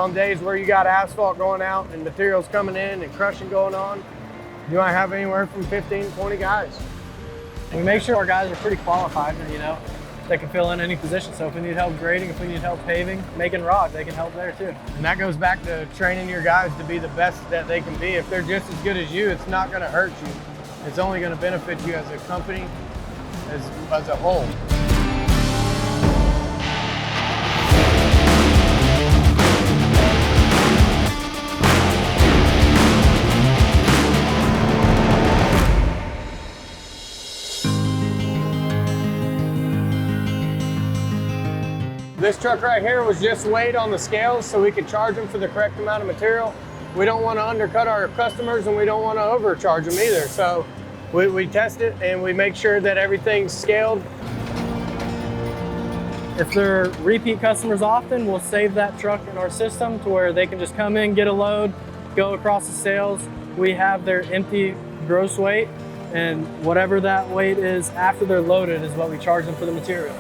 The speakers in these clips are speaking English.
on days where you got asphalt going out and materials coming in and crushing going on, you might have anywhere from 15, 20 guys. We make sure our guys are pretty qualified, you know, they can fill in any position. So if we need help grading, if we need help paving, making rock, they can help there too. And that goes back to training your guys to be the best that they can be. If they're just as good as you, it's not gonna hurt you. It's only gonna benefit you as a company, as a whole. This truck right here was just weighed on the scales so we could charge them for the correct amount of material. We don't want to undercut our customers and we don't want to overcharge them either. So we test it and we make sure that everything's scaled. If they're repeat customers often, we'll save that truck in our system to where they can just come in, get a load, go across the sales. We have their empty gross weight, and whatever that weight is after they're loaded is what we charge them for the material.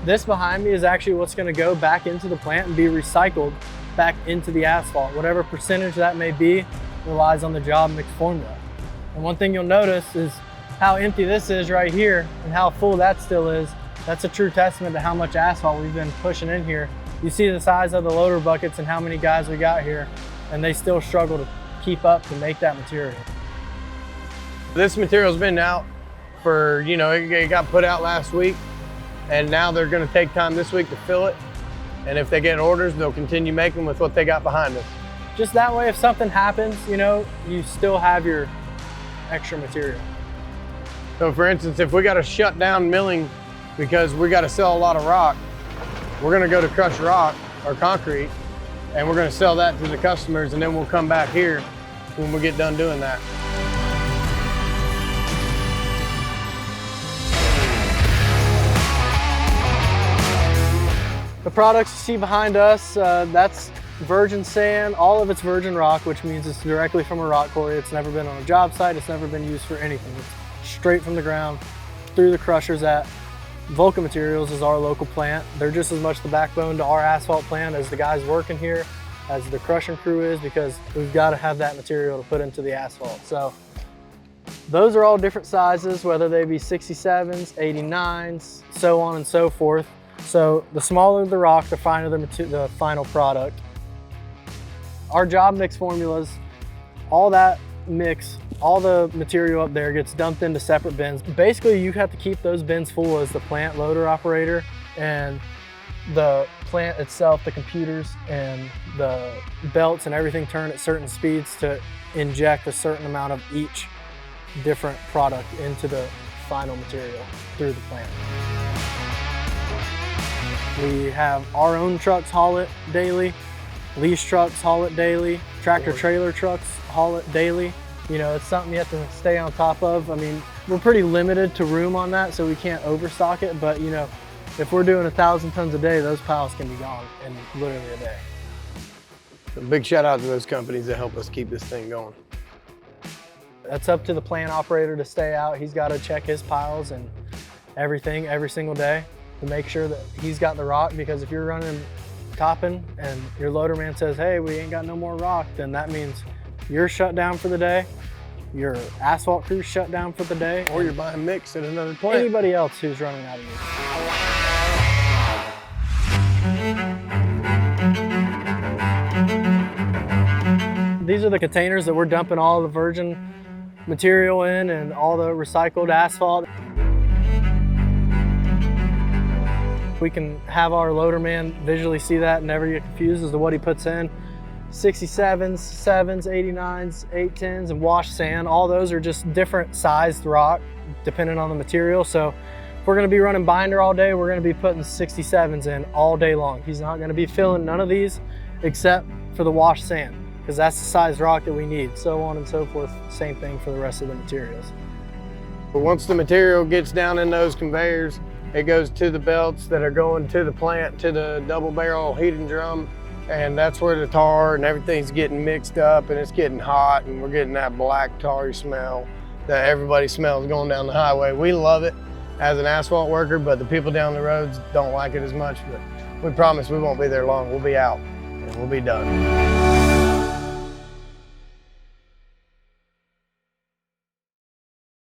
This behind me is actually what's going to go back into the plant and be recycled back into the asphalt. Whatever percentage that may be relies on the job mix formula. And one thing you'll notice is how empty this is right here and how full that still is. That's a true testament to how much asphalt we've been pushing in here. You see the size of the loader buckets and how many guys we got here, and they still struggle to keep up to make that material. This material's been out for, you know, it got put out last week. And now they're gonna take time this week to fill it. And if they get orders, they'll continue making with what they got behind us. Just that way, if something happens, you know, you still have your extra material. So for instance, if we gotta shut down milling because we gotta sell a lot of rock, we're gonna go to crush rock or concrete, and we're gonna sell that to the customers, and then we'll come back here when we get done doing that. The products you see behind us, that's virgin sand. All of it's virgin rock, which means it's directly from a rock quarry. It's never been on a job site. It's never been used for anything. It's straight from the ground through the crushers at Vulcan Materials is our local plant. They're just as much the backbone to our asphalt plant as the guys working here, as the crushing crew is, because we've got to have that material to put into the asphalt. So those are all different sizes, whether they be 67s, 89s, so on and so forth. So the smaller the rock, the finer the final product. Our job mix formulas, all that mix, all the material up there gets dumped into separate bins. Basically, you have to keep those bins full as the plant loader operator, and the plant itself, the computers and the belts and everything turn at certain speeds to inject a certain amount of each different product into the final material through the plant. We have our own trucks haul it daily, lease trucks haul it daily, tractor trailer trucks haul it daily. You know, it's something you have to stay on top of. I mean, we're pretty limited to room on that, so we can't overstock it, but you know, if we're doing 1,000 tons a day, those piles can be gone in literally a day. A big shout out to those companies that help us keep this thing going. That's up to the plant operator to stay out. He's got to check his piles and everything every single day to make sure that he's got the rock, because if you're running topping and your loader man says, hey, we ain't got no more rock, then that means you're shut down for the day, your asphalt crew's shut down for the day, or you're buying mix at another plant. Anybody else who's running out of use. These are the containers that we're dumping all the virgin material in and all the recycled asphalt. We can have our loader man visually see that and never get confused as to what he puts in. 67s, 7s, 89s, 810s, and wash sand. All those are just different sized rock depending on the material. So if we're gonna be running binder all day, we're gonna be putting 67s in all day long. He's not gonna be filling none of these except for the wash sand, because that's the size rock that we need. So on and so forth, same thing for the rest of the materials. But once the material gets down in those conveyors, it goes to the belts that are going to the plant, to the double barrel heating drum, and that's where the tar and everything's getting mixed up, and it's getting hot, and we're getting that black tarry smell that everybody smells going down the highway. We love it. as an asphalt worker, but the people down the roads don't like it as much. But we promise we won't be there long. We'll be out and we'll be done.